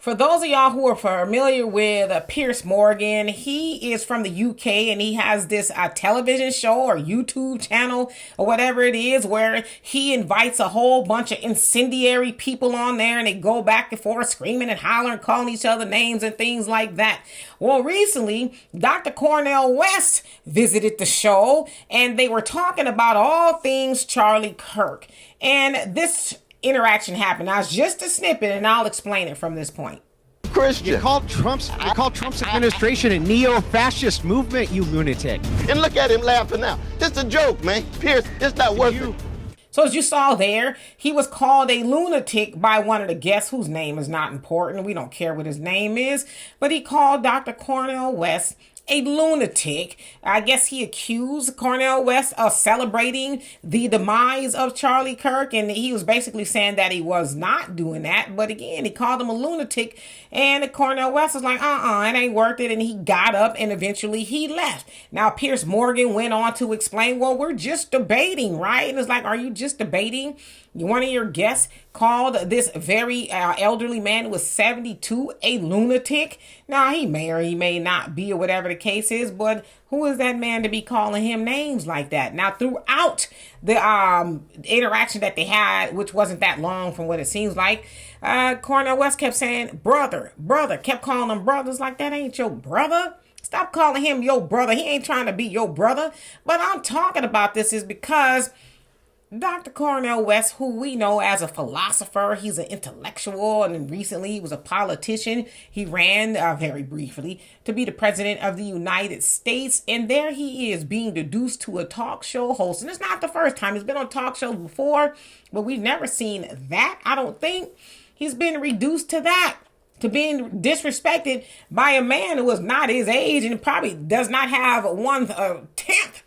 For those of y'all who are familiar with Piers Morgan, he is from the UK and he has this television show or YouTube channel or whatever it is where he invites a whole bunch of incendiary people on there and they go back and forth screaming and hollering, calling each other names and things like that. Well, recently, Dr. Cornel West visited the show and they were talking about all things Charlie Kirk. And this interaction happened. Now, it's just a snippet, and I'll explain it from this point. Christian. You called Trump's administration a neo-fascist movement, you lunatic. And look at him laughing now. It's a joke, man. Pierce, it's not worth it. So as you saw there, he was called a lunatic by one of the guests whose name is not important. We don't care what his name is. But he called Dr. Cornel West a lunatic. I guess he accused Cornel West of celebrating the demise of Charlie Kirk, and he was basically saying that he was not doing that. But again, he called him a lunatic, and Cornel West was like, it ain't worth it, and he got up and eventually he left. Now, Piers Morgan went on to explain, well, we're just debating, right? And it's like, are you just debating? One of your guests called this very elderly man who was 72 a lunatic. Now, he may or he may not be, or whatever the case is, but who is that man to be calling him names like that? Now, throughout the interaction that they had, which wasn't that long from what it seems like, Cornel West kept saying, brother, kept calling him brothers like that ain't your brother. Stop calling him your brother. He ain't trying to be your brother. But I'm talking about this is because Dr. Cornel West, who we know as a philosopher, he's an intellectual, and recently he was a politician. He ran very briefly to be the president of the United States, and there he is being deduced to a talk show host. And it's not the first time. He's been on talk shows before, but we've never seen that, I don't think. He's been reduced to that, to being disrespected by a man who is not his age and probably does not have 1/10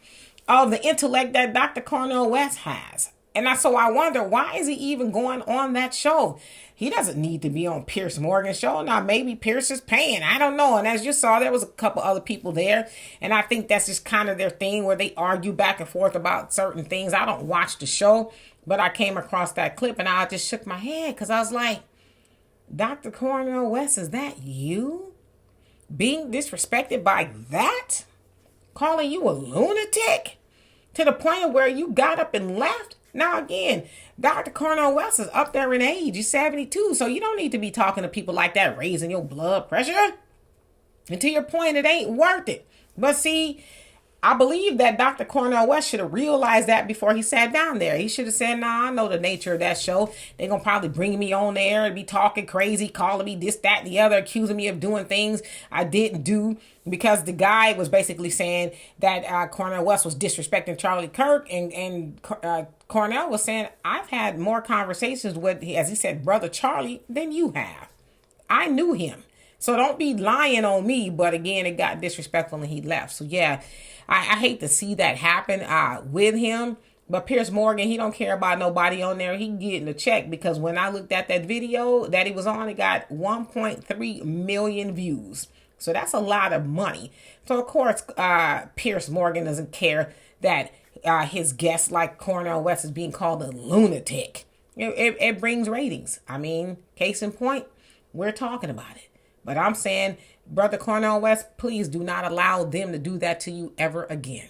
of the intellect that Dr. Cornel West has. And so I wonder, why is he even going on that show? He doesn't need to be on Piers Morgan's show. Now, maybe Piers is paying. I don't know. And as you saw, there was a couple other people there. And I think that's just kind of their thing where they argue back and forth about certain things. I don't watch the show, but I came across that clip and I just shook my head because I was like, Dr. Cornel West, is that you? Being disrespected by that? Calling you a lunatic? To the point of where you got up and left? Now again, Dr. Cornel West is up there in age. He's 72. So you don't need to be talking to people like that, raising your blood pressure. And to your point, it ain't worth it. But see, I believe that Dr. Cornel West should have realized that before he sat down there. He should have said, I know the nature of that show. They're going to probably bring me on there and be talking crazy, calling me this, that, and the other, accusing me of doing things I didn't do. Because the guy was basically saying that Cornel West was disrespecting Charlie Kirk. And Cornel was saying, I've had more conversations with, as he said, brother Charlie than you have. I knew him. So don't be lying on me. But again, it got disrespectful and he left. So yeah, I hate to see that happen with him. But Piers Morgan, he don't care about nobody on there. He getting a check because when I looked at that video that he was on, it got 1.3 million views. So that's a lot of money. So, of course, Piers Morgan doesn't care that his guest like Cornel West is being called a lunatic. It brings ratings. I mean, case in point, we're talking about it. But I'm saying, Brother Cornel West, please do not allow them to do that to you ever again.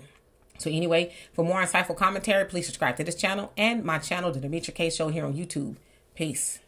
So anyway, for more insightful commentary, please subscribe to this channel and my channel, The Demetra Kaye Show, here on YouTube. Peace.